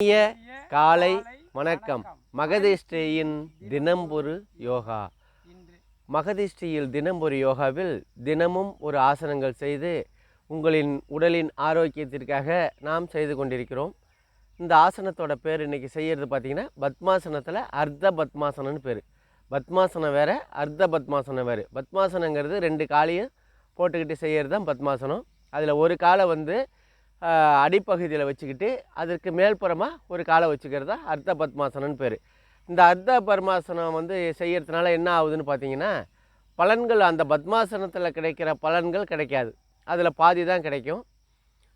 இனிய காலை வணக்கம். மகதிஷ்டியின் தினம்பொரு யோகா. மகதிஷ்டியில் தினம்பொரு யோகாவில் தினமும் ஒரு ஆசனங்கள் செய்து உங்களின் உடலின் ஆரோக்கியத்திற்காக நாம் செய்து கொண்டிருக்கிறோம். இந்த ஆசனத்தோட பேர் இன்றைக்கி செய்கிறது பார்த்திங்கன்னா பத்மாசனத்தில் அர்த்த பத்மாசனம்னு பேர். பத்மாசனம் வேறு, அர்த்த பத்மாசனம் வேறு. பத்மாசனங்கிறது 2 காலையும் போட்டுக்கிட்டு செய்கிறது தான் பத்மாசனம். அதில் ஒரு காலை அடிப்பகுதியில் வச்சுக்கிட்டு அதற்கு மேல்புறமாக ஒரு காலை வச்சுக்கிறது தான் அர்த்த பத்மாசனம்னு பேர். இந்த அர்த்த பத்மாசனம் செய்கிறதுனால என்ன ஆகுதுன்னு பார்த்தீங்கன்னா, பலன்கள் அந்த பத்மாசனத்தில் கிடைக்கிற பலன்கள் கிடைக்காது, அதில் பாதி தான் கிடைக்கும்.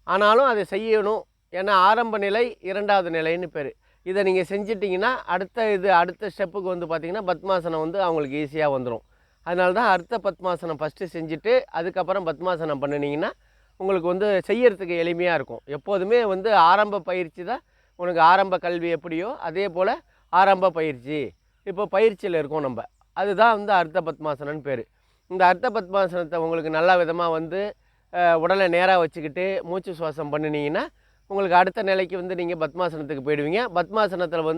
ஆனாலும் அதை செய்யணும். ஏன்னா ஆரம்ப நிலை, 2வது நிலைன்னு பேர். இதை நீங்கள் செஞ்சிட்டிங்கன்னா அடுத்த ஸ்டெப்புக்கு பார்த்திங்கன்னா பத்மாசனம் அவங்களுக்கு ஈஸியாக வந்துடும். அதனால தான் அர்த்த பத்மாசனம் ஃபஸ்ட்டு செஞ்சுட்டு அதுக்கப்புறம் பத்மாசனம் பண்ணினீங்கன்னா உங்களுக்கு செய்யறதுக்கு எளிமையாக இருக்கும். எப்போதுமே ஆரம்ப பயிற்சி தான் உனக்கு ஆரம்ப கல்வி எப்படியோ அதே போல் ஆரம்ப பயிற்சி இப்போ பயிற்சியில் இருக்கோம் நம்ம. அதுதான் அர்த்த பத்மாசனம்னு பேர். இந்த அர்த்த பத்மாசனத்தை உங்களுக்கு நல்ல விதமாக உடலை நேராக வச்சுக்கிட்டு மூச்சு சுவாசம் பண்ணினீங்கன்னா உங்களுக்கு அடுத்த நிலைக்கு நீங்கள் பத்மாசனத்துக்கு போயிடுவீங்க. பத்மாசனத்தில்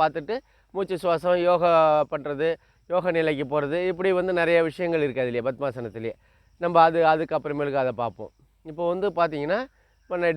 பார்த்துட்டு மூச்சு சுவாசம் யோகா பண்ணுறது, யோக நிலைக்கு போகிறது, இப்படி நிறைய விஷயங்கள் இருக்குது அதுலேயே பத்மாசனத்துலேயே. நம்ம அதுக்கப்புறமேலுக்கு அதை பார்ப்போம். இப்போ பார்த்தீங்கன்னா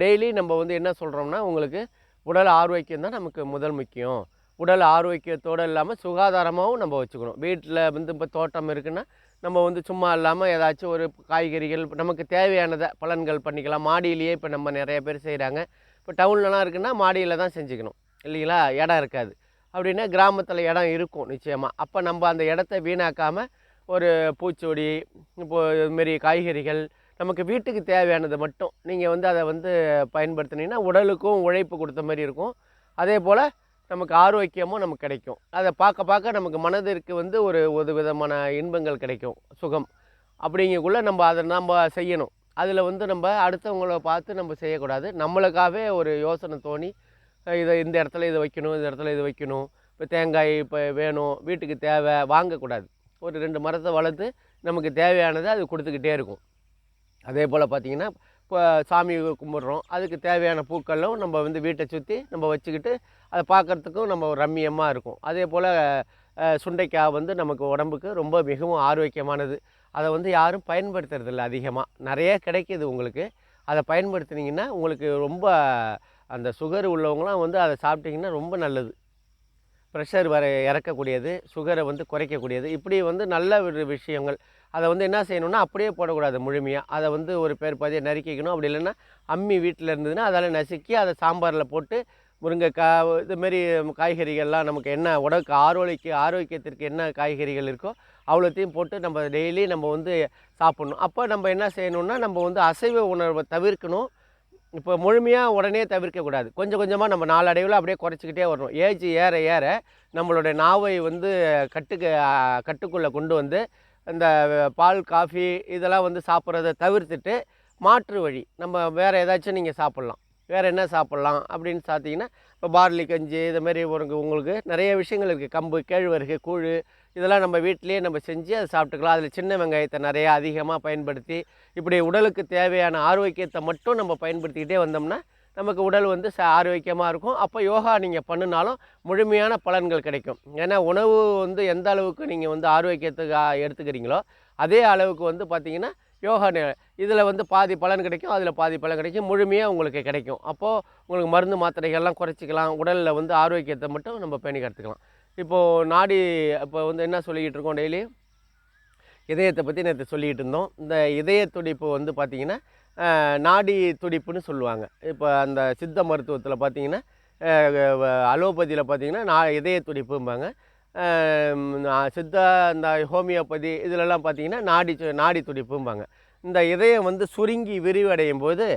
டெய்லி நம்ம என்ன சொல்கிறோம்னா, உங்களுக்கு உடல் ஆரோக்கியம் தான் நமக்கு முதல் முக்கியம். உடல் ஆரோக்கியத்தோடு இல்லாமல் சுகாதாரமாகவும் நம்ம வச்சுக்கணும். வீட்டில் இப்போ தோட்டம் இருக்குன்னா நம்ம சும்மா இல்லாமல் ஏதாச்சும் ஒரு காய்கறிகள் நமக்கு தேவையானதை பலன்கள் பண்ணிக்கலாம். மாடியிலேயே இப்போ நம்ம நிறைய பேர் செய்கிறாங்க. இப்போ டவுன்லலாம் இருக்குன்னா மாடியில் தான் செஞ்சுக்கணும் இல்லைங்களா, இடம் இருக்காது. அப்படின்னா கிராமத்தில் இடம் இருக்கும் நிச்சயமாக. அப்போ நம்ம அந்த இடத்த வீணாக்காமல் ஒரு பூச்செடி, இப்போது இதுமாரி காய்கறிகள் நமக்கு வீட்டுக்கு தேவையானது மட்டும் நீங்கள் அதை பயன்படுத்தினீங்கன்னா உடலுக்கும் உழைப்பு கொடுத்த மாதிரி இருக்கும். அதே போல் நமக்கு ஆரோக்கியமும் நமக்கு கிடைக்கும். அதை பார்க்க பார்க்க நமக்கு மனதிற்கு ஒரு விதமான இன்பங்கள் கிடைக்கும், சுகம். அப்படிங்கக்குள்ளே நம்ம செய்யணும். அதில் நம்ம அடுத்தவங்கள பார்த்து நம்ம செய்யக்கூடாது. நம்மளுக்காகவே ஒரு யோசனை தோணி இந்த இடத்துல இதை வைக்கணும், இந்த இடத்துல இது வைக்கணும். இப்போ தேங்காய் இப்போ வேணும், வீட்டுக்கு தேவை, வாங்கக்கூடாது. ஒரு 2 மரத்தை வளர்த்து நமக்கு தேவையானதை அது கொடுத்துக்கிட்டே இருக்கும். அதே போல் பார்த்திங்கன்னா இப்போ சாமி கும்பிட்றோம், அதுக்கு தேவையான பூக்களும் நம்ம வீட்டை சுற்றி நம்ம வச்சுக்கிட்டு அதை பார்க்குறதுக்கும் நம்ம ரம்மியமாக இருக்கும். அதே போல் சுண்டைக்காய் நமக்கு உடம்புக்கு ரொம்ப மிகவும் ஆரோக்கியமானது. அதை யாரும் பயன்படுத்துறதில்ல அதிகமாக. நிறைய கிடைக்கிது உங்களுக்கு. அதை பயன்படுத்தினீங்கன்னா உங்களுக்கு ரொம்ப அந்த சுகர் உள்ளவங்களாம் அதை சாப்பிட்டிங்கன்னா ரொம்ப நல்லது. ப்ரெஷர் இறக்கக்கூடியது, சுகரை குறைக்கக்கூடியது, இப்படி நல்ல ஒரு விஷயங்கள். அதை என்ன செய்யணும்னா அப்படியே போடக்கூடாது முழுமையாக. அதை ஒரு பேர் பாதியை நறுக்கிக்கணும். அப்படி இல்லைன்னா அம்மி வீட்டில் இருந்ததுன்னா அதால் நசுக்கி அதை சாம்பாரில் போட்டு முருங்கைக்காய் இதுமாரி காய்கறிகள்லாம் நமக்கு என்ன உடலுக்கு ஆரோக்கியத்திற்கு என்ன காய்கறிகள் இருக்கோ அவ்வளோத்தையும் போட்டு நம்ம டெய்லி நம்ம சாப்பிட்ணும். அப்போ நம்ம என்ன செய்யணுன்னா நம்ம அசைவ உணர்வை தவிர்க்கணும். இப்போ முழுமையாக உடனே தவிர்க்கக்கூடாது. கொஞ்சம் கொஞ்சமாக நம்ம நாளடைவில் அப்படியே குறைச்சிக்கிட்டே வரணும். ஏஜ் ஏற ஏற நம்மளுடைய நாவை கட்டுக்குள்ளே கொண்டு இந்த பால், காஃபி இதெல்லாம் சாப்பிட்றத தவிர்த்துட்டு மாற்று வழி நம்ம வேறு ஏதாச்சும் நீங்கள் சாப்பிட்லாம். வேறு என்ன சாப்பிட்லாம் அப்படின்னு பார்த்தீங்கன்னா, இப்போ பார்லி கஞ்சி இதுமாரி உங்களுக்கு நிறைய விஷயங்கள் இருக்குது. கம்பு, கேழ்வரகு கூழ் இதெல்லாம் நம்ம வீட்டிலேயே நம்ம செஞ்சு அதை சாப்பிட்டுக்கலாம். அதில் சின்ன வெங்காயத்தை நிறையா அதிகமாக பயன்படுத்தி இப்படி உடலுக்கு தேவையான ஆரோக்கியத்தை மட்டும் நம்ம பயன்படுத்திக்கிட்டே வந்தோம்னா நமக்கு உடல் ஆரோக்கியமாக இருக்கும். அப்போ யோகா நீங்கள் பண்ணினாலும் முழுமையான பலன்கள் கிடைக்கும். ஏன்னா உணவு எந்த அளவுக்கு நீங்கள் ஆரோக்கியத்துக்கு எடுத்துக்கிறீங்களோ அதே அளவுக்கு பார்த்திங்கன்னா யோகா இதில் பாதி பலன் கிடைக்கும், அதில் பாதி பலன் கிடைக்கும், முழுமையாக உங்களுக்கு கிடைக்கும். அப்போது உங்களுக்கு மருந்து மாத்திரைகள்லாம் குறைச்சிக்கலாம். உடலில் ஆரோக்கியத்தை மட்டும் நம்ம பேணி கற்றுக்கலாம். இப்போது நாடி இப்போ என்ன சொல்லிக்கிட்டு இருக்கோம், டெய்லி இதயத்தை பற்றி நேற்று சொல்லிக்கிட்டு இருந்தோம். இந்த இதய துடிப்பு பார்த்திங்கன்னா நாடி துடிப்புன்னு சொல்லுவாங்க. இப்போ அந்த சித்த மருத்துவத்தில் பார்த்திங்கன்னா அலோபதியில் பார்த்திங்கன்னா இதய துடிப்பும்பாங்க. சித்தா இந்த ஹோமியோபதி இதிலெல்லாம் பார்த்திங்கன்னா நாடி துடிப்பும்பாங்க. இந்த இதயம் சுருங்கி விரிவடையும் போது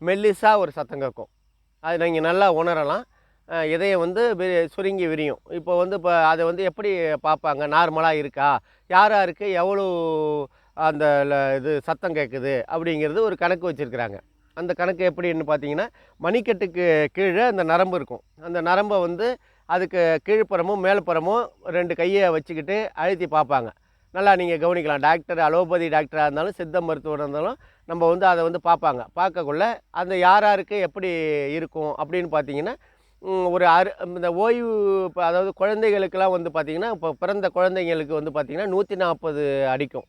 மெல்லிசாக ஒரு சத்தம் கேட்கும். அது நீங்கள் நல்லா உணரலாம். இதயம் சுருங்கி விரியும். இப்போ இப்போ அதை எப்படி பார்ப்பாங்க, நார்மலாக இருக்கா, யாருக்கு எவ்வளோ அந்த இது சத்தம் கேட்குது அப்படிங்கிறது ஒரு கணக்கு வச்சுருக்குறாங்க. அந்த கணக்கு எப்படின்னு பார்த்தீங்கன்னா, மணிக்கட்டுக்கு கீழே அந்த நரம்பு இருக்கும். அந்த நரம்பை அதுக்கு கீழ்ப்புறமும் மேல்புறமும் 2 கையை வச்சுக்கிட்டு அழுத்தி பார்ப்பாங்க. நல்லா நீங்கள் கவனிக்கலாம். டாக்டர், அலோபதி டாக்டராக இருந்தாலும் சித்த மருத்துவராக இருந்தாலும் நம்ம அதை பார்ப்பாங்க. பார்க்கக்குள்ள அந்த யாருக்கு எப்படி இருக்கும் அப்படின்னு பார்த்தீங்கன்னா, இந்த ஓய்வு இப்போ அதாவது குழந்தைகளுக்கெல்லாம் வந்து பார்த்திங்கன்னா, இப்போ பிறந்த குழந்தைங்களுக்கு வந்து பார்த்திங்கன்னா 140 அடிக்கும்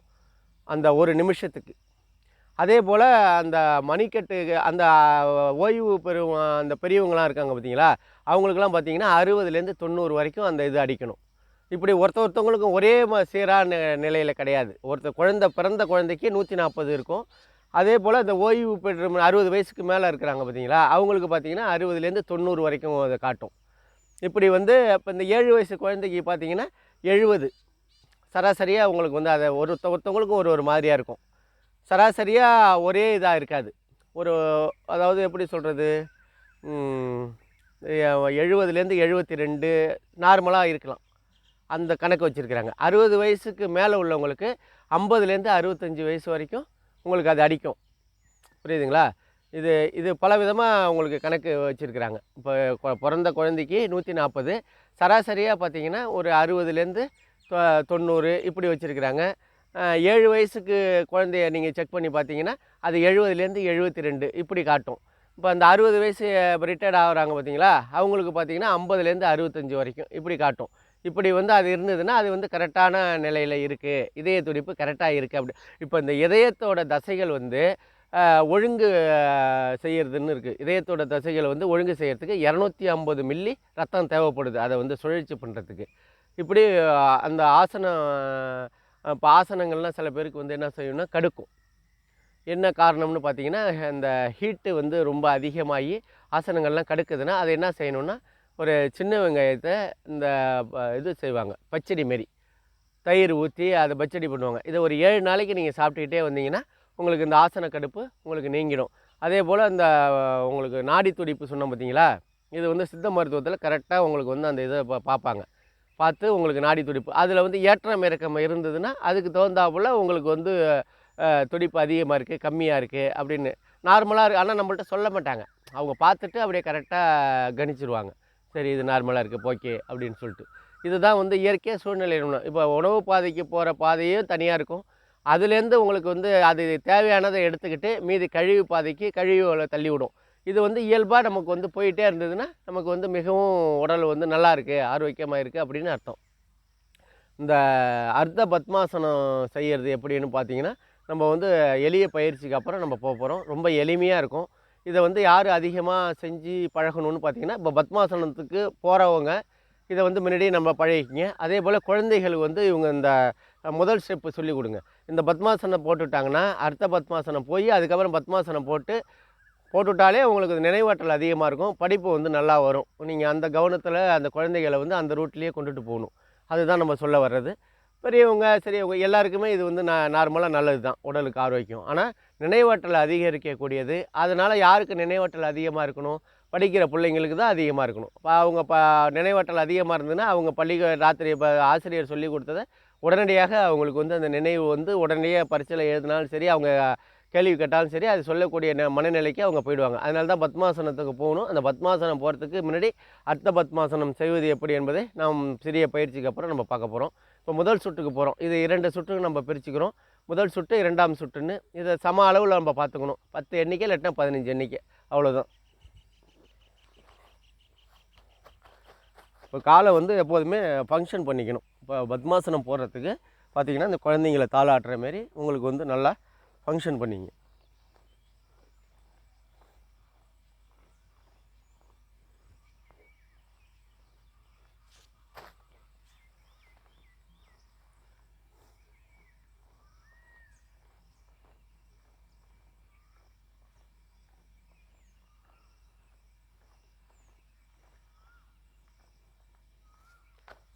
அந்த ஒரு நிமிஷத்துக்கு. அதே போல் அந்த மணிக்கட்டு அந்த ஓய்வு பெறும் அந்த பெரியவங்களாம் இருக்காங்க பார்த்தீங்களா, அவங்களுக்கெல்லாம் பார்த்திங்கன்னா 60லேருந்து 90 வரைக்கும் அந்த இது அடிக்கணும். இப்படி ஒருத்தவங்களுக்கும் ஒரே சீரான நிலையில் கிடையாது. பிறந்த குழந்தைக்கு 140 இருக்கும். அதே போல் இந்த ஓய்வு பெற்ற 60 வயசுக்கு மேலே இருக்கிறாங்க பார்த்தீங்களா, அவங்களுக்கு பார்த்திங்கன்னா 60லேருந்து 90 வரைக்கும் அதை காட்டும். இப்படி வந்து இப்போ இந்த 7 வயசு குழந்தைக்கு பார்த்திங்கன்னா 70 சராசரியாக உங்களுக்கு வந்து அதை ஒருத்தவங்களுக்கும் ஒரு மாதிரியாக இருக்கும். சராசரியாக ஒரே இதாக இருக்காது. அதாவது எப்படி சொல்கிறது, 70லேருந்து 72 நார்மலாக இருக்கலாம். அந்த கணக்கு வச்சுருக்கிறாங்க. 60 வயசுக்கு மேலே உள்ளவங்களுக்கு 50லேருந்து 65 வயசு வரைக்கும் உங்களுக்கு அது அடிக்கும். புரியுதுங்களா? இது பல விதமாக உங்களுக்கு கணக்கு வச்சுருக்கிறாங்க. இப்போ பிறந்த குழந்தைக்கு 140, சராசரியாக பார்த்திங்கன்னா ஒரு 60லேருந்து 90 இப்படி வச்சுருக்கிறாங்க. 7 வயசுக்கு குழந்தைய நீங்கள் செக் பண்ணி பார்த்தீங்கன்னா அது 70லேருந்து 72 இப்படி காட்டும். இப்போ அந்த 60 வயசு ரிட்டையர்ட் ஆகுறாங்க பார்த்தீங்களா, அவங்களுக்கு பார்த்திங்கன்னா 50லேருந்து 65 வரைக்கும் இப்படி காட்டும். இப்படி வந்து அது இருந்ததுன்னா அது வந்து கரெக்டான நிலையில் இருக்குது, இதய துடிப்பு கரெக்டாக இருக்குது. அப்படி இப்போ இந்த இதயத்தோட தசைகள் வந்து ஒழுங்கு செய்கிறதுன்னு இருக்குது. இதயத்தோட தசைகளை வந்து ஒழுங்கு செய்கிறதுக்கு 250 மில்லி ரத்தம் தேவைப்படுது, அதை வந்து சுழற்சி பண்ணுறதுக்கு. இப்படி அந்த இப்போ ஆசனங்கள்லாம் சில பேருக்கு வந்து என்ன செய்யணும்னா கடுக்கும். என்ன காரணம்னு பார்த்தீங்கன்னா, இந்த ஹீட்டு வந்து ரொம்ப அதிகமாகி ஆசனங்கள்லாம் கடுக்குதுன்னா அதை என்ன செய்யணும்னா, ஒரு சின்ன வெங்காயத்தை இந்த இது செய்வாங்க, பச்சடி மாரி தயிர் ஊற்றி அதை பச்சடி பண்ணுவாங்க. இதை ஒரு 7 நாளைக்கு நீங்கள் சாப்பிட்டுக்கிட்டே வந்தீங்கன்னா உங்களுக்கு இந்த ஆசன கடுப்பு உங்களுக்கு நீங்கிடும். அதே போல் இந்த உங்களுக்கு நாடி துடிப்பு சொன்னோம் பார்த்தீங்களா, இது வந்து சித்த மருத்துவத்தில் கரெக்டாக உங்களுக்கு வந்து அந்த இதை பார்ப்பாங்க. பார்த்து உங்களுக்கு நாடி துடிப்பு அதில் வந்து ஏற்றம் இறக்கம் இருந்ததுன்னா அதுக்கு தகுந்தாப்புல உங்களுக்கு வந்து துடிப்பு அதிகமாக இருக்குது கம்மியாக இருக்குது அப்படின்னு நார்மலாக இருக்குது. ஆனால் நம்மள்ட்ட சொல்ல மாட்டாங்க, அவங்க பார்த்துட்டு அப்படியே கரெக்டாக கணிச்சிருவாங்க. சரி இது நார்மலாக இருக்குது ஓகே அப்படின்னு சொல்லிட்டு. இதுதான் வந்து இயற்கையாக சூழ்நிலை. இப்போ உணவு பாதைக்கு போகிற பாதையும் தனியாக இருக்கும். அதுலேருந்து உங்களுக்கு வந்து அது தேவையானதை எடுத்துக்கிட்டு மீதி கழிவு பாதைக்கு கழிவுகளை தள்ளிவிடும். இது வந்து இயல்பாக நமக்கு வந்து போயிட்டே இருந்ததுன்னா நமக்கு வந்து மிகவும் உடல் வந்து நல்லா இருக்குது, ஆரோக்கியமாக இருக்குது அப்படின்னு அர்த்தம். இந்த அர்த்த பத்மாசனம் செய்கிறது எப்படின்னு பார்த்தீங்கன்னா, நம்ம வந்து எளிய பயிற்சிக்கு அப்புறம் நம்ம போகிறோம். ரொம்ப எளிமையாக இருக்கும். இதை வந்து யார் அதிகமாக செஞ்சு பழகணும்னு பார்த்தீங்கன்னா, இப்போ பத்மாசனத்துக்கு போகிறவங்க இதை வந்து முன்னாடியே நம்ம பழகிக்கிங்க. அதே போல் குழந்தைகளுக்கு வந்து இவங்க இந்த முதல் ஸ்டெப்பு சொல்லிக் கொடுங்க. இந்த பத்மாசனம் போட்டுவிட்டாங்கன்னா அர்த்த பத்மாசனம் போய் அதுக்கப்புறம் பத்மாசனம் போட்டுவிட்டாலே உங்களுக்கு நினைவாற்றல் அதிகமாக இருக்கும், படிப்பு வந்து நல்லா வரும். நீங்கள் அந்த கவனத்தில் அந்த குழந்தைகளை வந்து அந்த ரூட்லேயே கொண்டுட்டு போகணும். அதுதான் நம்ம சொல்ல வர்றது. பெரியவங்க சரியவங்க எல்லாருக்குமே இது வந்து நார்மலாக நல்லது தான், உடலுக்கு ஆரோக்கியம். ஆனால் நினைவாற்றல் அதிகரிக்கக்கூடியது. அதனால் யாருக்கு நினைவாற்றல் அதிகமாக இருக்கணும், படிக்கிற பிள்ளைங்களுக்கு தான் அதிகமாக இருக்கணும். இப்போ அவங்க நினைவாற்றல் அதிகமாக இருந்ததுன்னா அவங்க ராத்திரி ஆசிரியர் சொல்லி கொடுத்ததை உடனடியாக அவங்களுக்கு வந்து அந்த நினைவு வந்து உடனடியாக பரீட்சையில் எழுதினாலும் சரி, அவங்க கேள்வி கேட்டாலும் சரி, அது சொல்லக்கூடிய மனநிலைக்கு அவங்க போயிடுவாங்க. அதனால தான் பத்மாசனத்துக்கு போகணும். அந்த பத்மாசனம் போகிறதுக்கு முன்னாடி அர்த்த பத்மாசனம் செய்வது எப்படி என்பதை நாம் சிறிய பயிற்சிக்கு அப்புறம் நம்ம பார்க்க போகிறோம். இப்போ முதல் சுற்றுக்கு போகிறோம். இது 2 சுற்றுக்கு நம்ம பிரிச்சுக்கிறோம். முதல் சுற்று 2ஆம் சுற்றுன்னு இதை சம அளவில் நம்ம பார்த்துக்கணும். 10 எண்ணிக்கை இல்லாட்டினா 15 எண்ணிக்கை, அவ்வளோதான். இப்போ காலை வந்து எப்போதுமே ஃபங்க்ஷன் பண்ணிக்கணும். இப்போ பத்மாசனம் போடுறதுக்கு பார்த்திங்கன்னா இந்த குழந்தைங்களை தாளாட்டுற மாரி உங்களுக்கு வந்து நல்லா ஃபங்க்ஷன் பண்ணிங்க.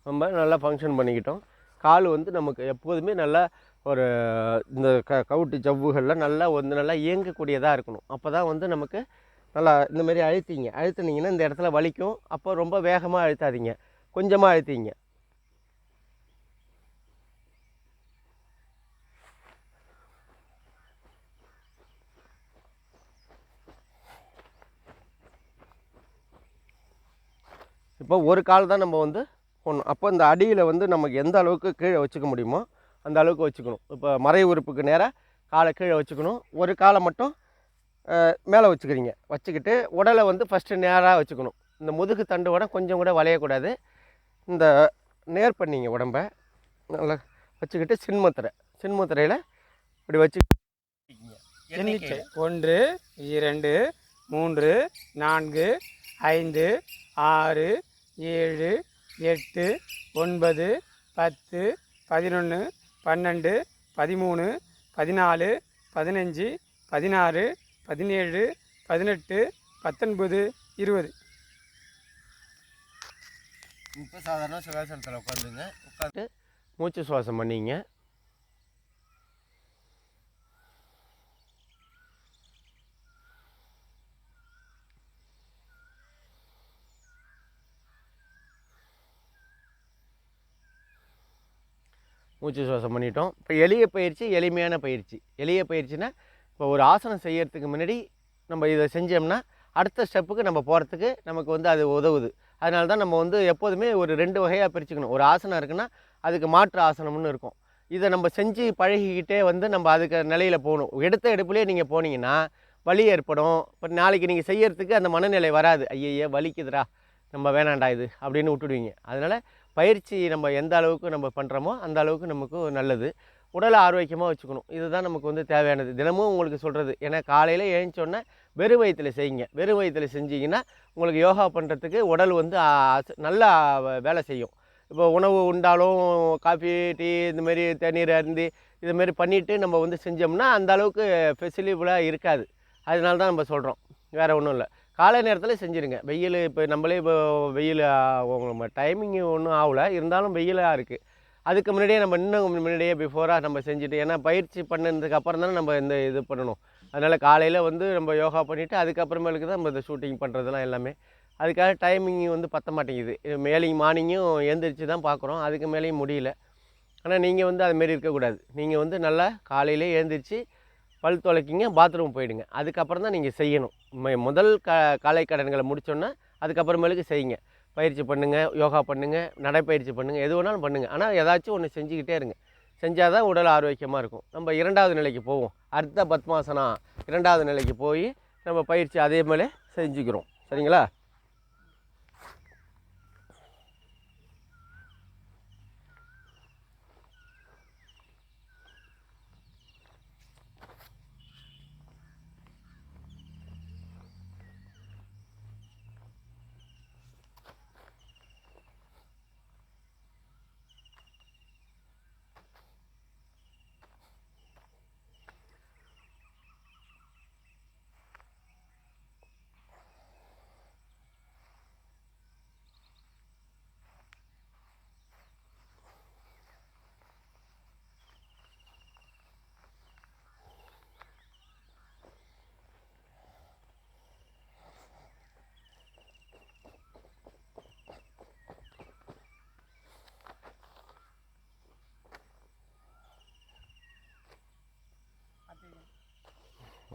நம்ம நல்லா ஃபங்க்ஷன் பண்ணிக்கிட்டோம். கால் வந்து நமக்கு எப்போதுமே நல்லா ஒரு இந்த கவுட்டு ஜவ்வுகளில் நல்லா இயங்கக்கூடியதாக இருக்கணும். அப்போ தான் வந்து நமக்கு நல்லா இந்தமாரி அழுத்தினீங்கன்னா இந்த இடத்துல வலிக்கும். அப்போ ரொம்ப வேகமாக அழுத்தாதீங்க, கொஞ்சமாக அழுத்திங்க. இப்போ ஒரு கால் தான் நம்ம வந்து போடணும். அப்போ இந்த அடியில் வந்து நமக்கு எந்த அளவுக்கு கீழே வச்சுக்க முடியுமோ அந்த அளவுக்கு வச்சுக்கணும். இப்போ மறை உறுப்புக்கு நேராக காலை கீழே வச்சுக்கணும். ஒரு காலை மட்டும் மேலே வச்சுக்கிறீங்க. வச்சுக்கிட்டு உடலை வந்து ஃபஸ்ட்டு நேராக வச்சுக்கணும். இந்த முதுகு தண்டு கொஞ்சம் கூட வளையக்கூடாது. இந்த நேர் பண்ணிங்க உடம்ப நல்லா வச்சுக்கிட்டு சின்முத்திரையில் இப்படி வச்சு எண்ணிக்கை 1 2 3 4 5 6 7 8 9 10 11 12 13 14 15 16 17 18 19 20. இப்போ சாதாரண சுகாசனத்தில் உட்காந்து மூச்சு சுவாசம் பண்ணிங்க. மூச்சு சுவாசம் பண்ணிட்டோம். இப்போ எளிய பயிற்சி, எளிமையான பயிற்சி. எளிய பயிற்சினா இப்போ ஒரு ஆசனம் செய்யறதுக்கு முன்னாடி நம்ம இதை செஞ்சோம்னா அடுத்த ஸ்டெப்புக்கு நம்ம போகிறதுக்கு நமக்கு அது உதவுது. அதனால தான் நம்ம எப்போதுமே ஒரு 2 வகையாக பிரிச்சுக்கணும். ஒரு ஆசனம் இருக்குன்னா அதுக்கு மாற்று ஆசனம்னு இருக்கும். இதை நம்ம செஞ்சு பழகிக்கிட்டே நம்ம அதுக்கு நிலையில் போகணும். எடுத்த எடுப்புலேயே நீங்கள் போனீங்கன்னா வலி ஏற்படும். இப்போ நாளைக்கு நீங்கள் செய்யறதுக்கு அந்த மனநிலை வராது. ஐயையே வலிக்குதுடா, நம்ம வேணாண்டா இது அப்படின்னு விட்டுடுவீங்க. அதனால் பயிற்சி நம்ம எந்த அளவுக்கு நம்ம பண்ணுறோமோ அந்த அளவுக்கு நமக்கு நல்லது. உடலை ஆரோக்கியமாக வச்சுக்கணும். இதுதான் நமக்கு தேவையானது. தினமும் உங்களுக்கு சொல்கிறது. ஏன்னா காலையில் எழுந்தோடனே வெறும் வயிற்றில் செய்யுங்க. வெறும் வயிற்றில் செஞ்சிங்கன்னா உங்களுக்கு யோகா பண்ணுறதுக்கு உடல் நல்லா வேலை செய்யும். இப்போ உணவு உண்டாலும் காஃபி டீ இந்தமாரி தண்ணீர் அருந்தி இதுமாரி பண்ணிவிட்டு நம்ம செஞ்சோம்னா அந்த அளவுக்கு ஃபெசிலிபிளாக இருக்காது. அதனால தான் நம்ம சொல்கிறோம், வேறு ஒன்றும் இல்லை. காலை நேரத்தில் செஞ்சுருங்க. வெயில் இப்போ நம்மளே இப்போ வெயில் நம்ம டைமிங்கு ஒன்றும் ஆகலை, இருந்தாலும் வெயிலாக இருக்குது. அதுக்கு முன்னாடியே நம்ம இன்னும் முன்னாடியே பிஃபோராக நம்ம செஞ்சுட்டு, ஏன்னா பயிற்சி பண்ணதுக்கு அப்புறம் தானே நம்ம இது பண்ணணும். அதனால் காலையில் நம்ம யோகா பண்ணிவிட்டு அதுக்கப்புறமேலுக்கு தான் நம்ம இந்த ஷூட்டிங் பண்ணுறதுலாம் எல்லாமே. அதுக்காக டைமிங் பற்ற மாட்டேங்குது. மார்னிங்கும் எழுந்திரிச்சு தான் பார்க்குறோம், அதுக்கு மேலேயும் முடியல. ஆனால் நீங்கள் அதுமாரி இருக்கக்கூடாது. நீங்கள் நல்லா காலையிலே எழுந்திரிச்சு பல் துளக்கிங்க, பாத்ரூம் போயிடுங்க. அதுக்கப்புறம் தான் நீங்கள் செய்யணும். முதல் காலை கடன்களை முடித்தோன்னா அதுக்கப்புறமேலுக்கு செய்யுங்க. பயிற்சி பண்ணுங்கள், யோகா பண்ணுங்கள், நடைப்பயிற்சி பண்ணுங்கள், எது வேணாலும் பண்ணுங்கள். ஆனால் ஏதாச்சும் ஒன்று செஞ்சுக்கிட்டே இருங்க. செஞ்சால் தான் உடல் ஆரோக்கியமாக இருக்கும். நம்ம 2வது நிலைக்கு போவோம். அர்த்த பத்மாசனா 2வது நிலைக்கு போய் நம்ம பயிற்சி அதே மேலே செஞ்சுக்கிறோம். சரிங்களா?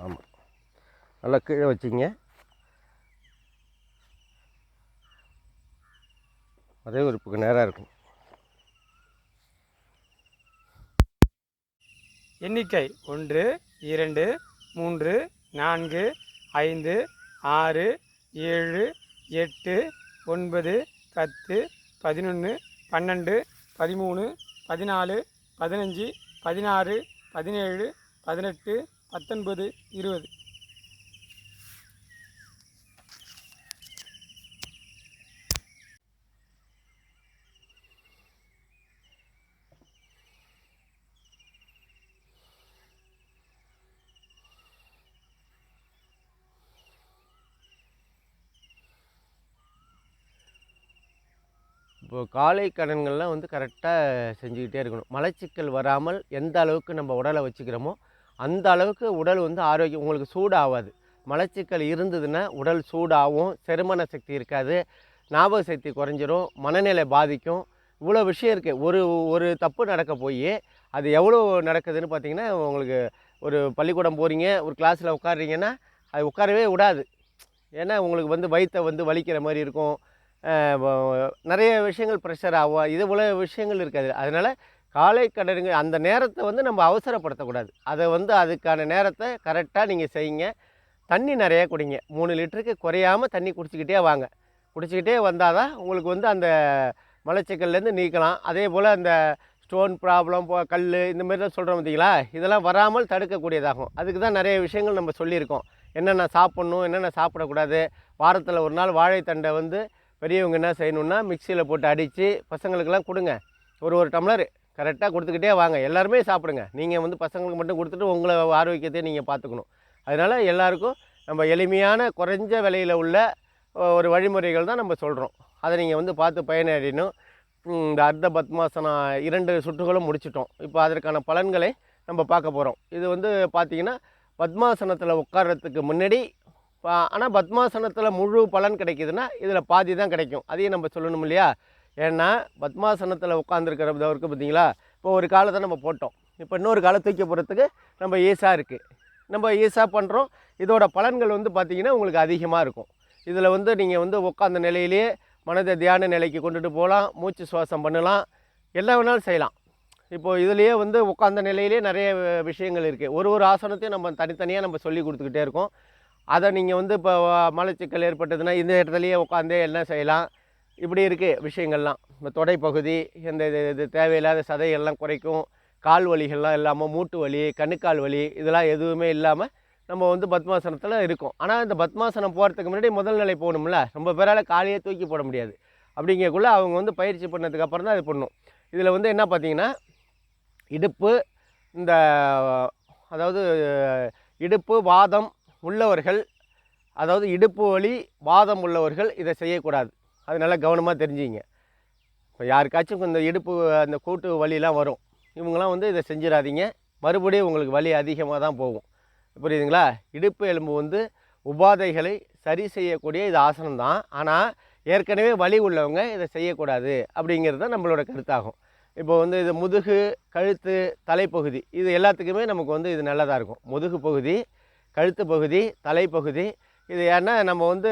ஆமாம், நல்லா கீழே வச்சிங்க. அதே உறுப்புக்கு நேராக இருக்கும். எண்ணிக்கை 1 2 3 4 5 6 7 8 9 10 11 12 13 14 15 16 17 18 19 20. இப்போது காலை கடன்கள்லாம் கரெக்டாக செஞ்சுக்கிட்டே இருக்கணும். மலச்சிக்கல் வராமல் எந்த அளவுக்கு நம்ம உடலை வச்சுக்கிறோமோ அந்த அளவுக்கு உடல் ஆரோக்கியம். உங்களுக்கு சூடாகாது. மலச்சிக்கல் இருந்ததுன்னா உடல் சூடாகும், செரிமான சக்தி இருக்காது, ஞாபக சக்தி குறைஞ்சிரும், மனநிலை பாதிக்கும். இவ்வளோ விஷயம் இருக்குது. ஒரு ஒரு தப்பு நடக்க போய் அது எவ்வளோ நடக்குதுன்னு பார்த்தீங்கன்னா, உங்களுக்கு ஒரு பள்ளிக்கூடம் போகிறீங்க, ஒரு கிளாஸில் உட்காடுறீங்கன்னா அது உட்காரவே விடாது. ஏன்னா உங்களுக்கு வயிற்றை வலிக்கிற மாதிரி இருக்கும். நிறைய விஷயங்கள் ப்ரெஷர் ஆகும். இது போல் விஷயங்கள் இருக்காது. அதனால் காலை கடனுங்க அந்த நேரத்தை நம்ம அவசரப்படுத்தக்கூடாது. அதை அதுக்கான நேரத்தை கரெக்டாக நீங்கள் செய்யுங்க. தண்ணி நிறையா குடிங்க. 3 லிட்டருக்கு குறையாமல் தண்ணி குடிச்சிக்கிட்டே வாங்க. குடிச்சிக்கிட்டே வந்தால் தான் உங்களுக்கு வந்து அந்த மலச்சிக்கல்லேருந்து நீக்கலாம். அதே போல் அந்த ஸ்டோன் ப்ராப்ளம் கல் இந்த மாதிரிலாம் சொல்கிறோம் பார்த்தீங்களா, இதெல்லாம் வராமல் தடுக்கக்கூடியதாகும். அதுக்கு தான் நிறைய விஷயங்கள் நம்ம சொல்லியிருக்கோம். என்னென்ன சாப்பிட்ணும், என்னென்ன சாப்பிடக்கூடாது. வாரத்தில் ஒரு நாள் வாழைத்தண்டை வந்து பெரியவங்க என்ன செய்யணுன்னா மிக்சியில் போட்டு அடித்து பசங்களுக்கெல்லாம் கொடுங்க. ஒரு டம்ளர் கரெக்டாக கொடுத்துக்கிட்டே வாங்க. எல்லாருமே சாப்பிடுங்க. நீங்கள் வந்து பசங்களுக்கு மட்டும் கொடுத்துட்டு உங்களை ஆரோக்கியத்தையும் நீங்கள் பார்த்துக்கணும். அதனால் எல்லாருக்கும் நம்ம எளிமையான குறைஞ்ச விலையில் உள்ள ஒரு வழிமுறைகள் தான் நம்ம சொல்கிறோம். அதை நீங்கள் வந்து பார்த்து பயனடையணும். இந்த அர்த்த பத்மாசனம் 2 சுற்றுகளும் முடிச்சிட்டோம். இப்போ அதற்கான பலன்களை நம்ம பார்க்க போகிறோம். இது வந்து பார்த்திங்கன்னா பத்மாசனத்தில் உட்கார்றதுக்கு முன்னாடி, ஆனால் பத்மாசனத்தில் முழு பலன் கிடைக்குதுன்னா இதில் பாதி தான் கிடைக்கும். அதையும் நம்ம சொல்லணும் இல்லையா? ஏன்னா பத்மாசனத்தில் உட்காந்துருக்கிறவருக்கு பார்த்தீங்களா, இப்போ ஒரு காலத்தை நம்ம போட்டோம், இப்போ இன்னொரு காலை தூக்கி போகிறதுக்கு நம்ம ஈஸாக இருக்குது, நம்ம ஈஸாக பண்ணுறோம். இதோட பலன்கள் வந்து பார்த்திங்கன்னா உங்களுக்கு அதிகமாக இருக்கும். இதில் வந்து நீங்கள் வந்து உட்காந்த நிலையிலேயே மனதை தியான நிலைக்கு கொண்டுட்டு போகலாம், மூச்சு சுவாசம் பண்ணலாம், என்ன வேணாலும் செய்யலாம். இப்போது இதுலேயே வந்து உட்காந்த நிலையிலே நிறைய விஷயங்கள் இருக்குது. ஒரு ஆசனத்தையும் நம்ம தனித்தனியாக நம்ம சொல்லி கொடுத்துக்கிட்டே இருக்கோம். அதை நீங்கள் வந்து இப்போ மலச்சிக்கல் ஏற்பட்டதுன்னா இந்த இடத்துலையே உட்காந்தே என்ன செய்யலாம், இப்படி இருக்குது விஷயங்கள்லாம். இந்த தொடைப்பகுதி, இந்த இது தேவையில்லாத சதைகள்லாம் குறைக்கும். கால் வலிகள்லாம் இல்லாமல், மூட்டு வலி, கணுக்கால் வலி இதெல்லாம் எதுவுமே இல்லாமல் நம்ம வந்து பத்மாசனத்தில் இருக்கோம். ஆனால் இந்த பத்மாசனம் போகிறதுக்கு முன்னாடி முதல் நிலை போகணும்ல. ரொம்ப பேரால் காலையே தூக்கி போட முடியாது. அப்படிங்கக்குள்ளே அவங்க வந்து பயிற்சி பண்ணதுக்கு அப்புறம் தான் இது பண்ணணும். இதில் வந்து என்ன பார்த்தீங்கன்னா, இடுப்பு, இந்த அதாவது இடுப்பு வாதம் உள்ளவர்கள், அதாவது இடுப்பு வலி வாதம் உள்ளவர்கள் இதை செய்யக்கூடாது. அது நல்லா கவனமாக தெரிஞ்சுங்க. இப்போ யாருக்காச்சும் இந்த இடுப்பு அந்த கூட்டு வலிலாம் வரும், இவங்களாம் வந்து இதை செஞ்சிடாதீங்க. மறுபடியும் உங்களுக்கு வலி அதிகமாக தான் போகும். புரியுதுங்களா? இடுப்பு எலும்பு வந்து உபாதைகளை சரி செய்யக்கூடிய இது ஆசனம் தான். ஆனால் ஏற்கனவே வலி உள்ளவங்க இதை செய்யக்கூடாது அப்படிங்கிறது தான் நம்மளோட கருத்தாகும். இப்போ வந்து இது முதுகு, கழுத்து, தலைப்பகுதி இது எல்லாத்துக்குமே நமக்கு வந்து இது நல்லதாக இருக்கும். முதுகு பகுதி, கழுத்து பகுதி, தலைப்பகுதி இது ஏன்னா நம்ம வந்து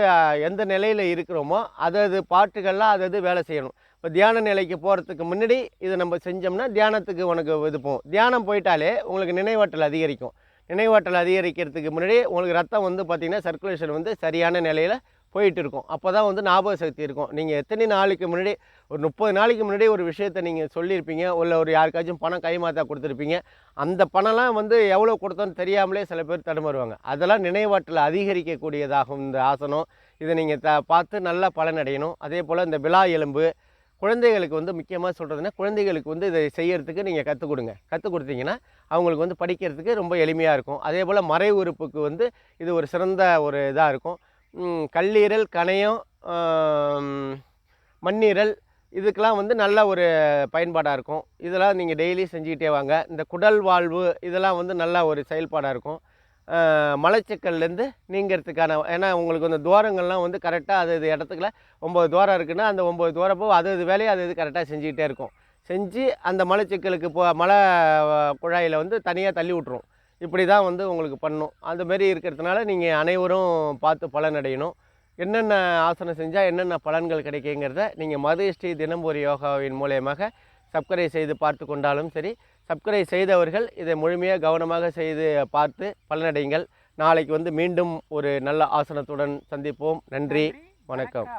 எந்த நிலையில் இருக்கிறோமோ அது பாட்டுகள்லாம் அது வேலை செய்யணும். இப்போ தியான நிலைக்கு போகிறதுக்கு முன்னாடி இதை நம்ம செஞ்சோம்னா தியானத்துக்கு உனக்கு இது போகும். தியானம் போயிட்டாலே உங்களுக்கு நினைவாற்றல் அதிகரிக்கும். நினைவாற்றல் அதிகரிக்கிறதுக்கு முன்னாடி உங்களுக்கு ரத்தம் வந்து பார்த்திங்கன்னா சர்க்குலேஷன் வந்து சரியான நிலையில் போயிட்டு இருக்கும். அப்போ தான் வந்து ஞாபக சக்தி இருக்கும். நீங்கள் எத்தனை நாளைக்கு முன்னாடி, ஒரு 30 நாளைக்கு முன்னாடி ஒரு விஷயத்தை நீங்கள் சொல்லியிருப்பீங்க, இல்லை ஒரு யாருக்காச்சும் பணம் கைமாற்றா கொடுத்துருப்பீங்க. அந்த பணம்லாம் வந்து எவ்வளோ கொடுத்தோன்னு தெரியாமலே சில பேர் தடுமாறுவாங்க. அதெல்லாம் நினைவாற்றல் அதிகரிக்கக்கூடியதாகும் இந்த ஆசனம். இதை நீங்கள் பார்த்து நல்லா பலனடையணும். அதே போல் இந்த விலா எலும்பு குழந்தைகளுக்கு வந்து முக்கியமாக சொல்கிறதுனா, குழந்தைகளுக்கு வந்து இதை செய்யறதுக்கு நீங்கள் கற்றுக் கொடுங்க. கற்றுக் கொடுத்தீங்கன்னா அவங்களுக்கு வந்து படிக்கிறதுக்கு ரொம்ப எளிமையாக இருக்கும். அதே போல் மறை உறுப்புக்கு வந்து இது ஒரு சிறந்த ஒரு இதாக இருக்கும். கல்லீரல், கணையம், மண்ணீரல் இதுக்கெலாம் வந்து நல்ல ஒரு பயன்பாடாக இருக்கும். இதெல்லாம் நீங்கள் டெய்லி செஞ்சுக்கிட்டே வாங்க. இந்த குடல் வாழ்வு இதெல்லாம் வந்து நல்ல ஒரு செயல்பாடாக இருக்கும். மலச்சிக்கல்லேருந்து நீங்கிறதுக்கான, ஏன்னா உங்களுக்கு அந்த துவாரங்கள்லாம் வந்து கரெக்டாக அது இடத்துக்குள்ள 9 துவாரம் இருக்குன்னா அந்த 9 துவாரப்போ அது வேலையை அது கரெக்டாக செஞ்சுக்கிட்டே இருக்கும். செஞ்சு அந்த மலச்சிக்கலுக்கு மலை குழாயில் வந்து தனியாக தள்ளி விட்ரும். இப்படி தான் வந்து உங்களுக்கு பண்ணணும். அந்தமாரி இருக்கிறதுனால நீங்கள் அனைவரும் பார்த்து பலனடையணும். என்னென்ன ஆசனம் செஞ்சால் என்னென்ன பலன்கள் கிடைக்குங்கிறத நீங்கள் மதுஸ்ரீ தினம்பொரு யோகாவின் மூலயமாக சப்ஸ்கிரைப் செய்து பார்த்து கொண்டாலும் சரி, சப்ஸ்கிரைப் செய்தவர்கள் இதை முழுமையாக கவனமாக செய்து பார்த்து பலனடையுங்கள். நாளைக்கு வந்து மீண்டும் ஒரு நல்ல ஆசனத்துடன் சந்திப்போம். நன்றி, வணக்கம்.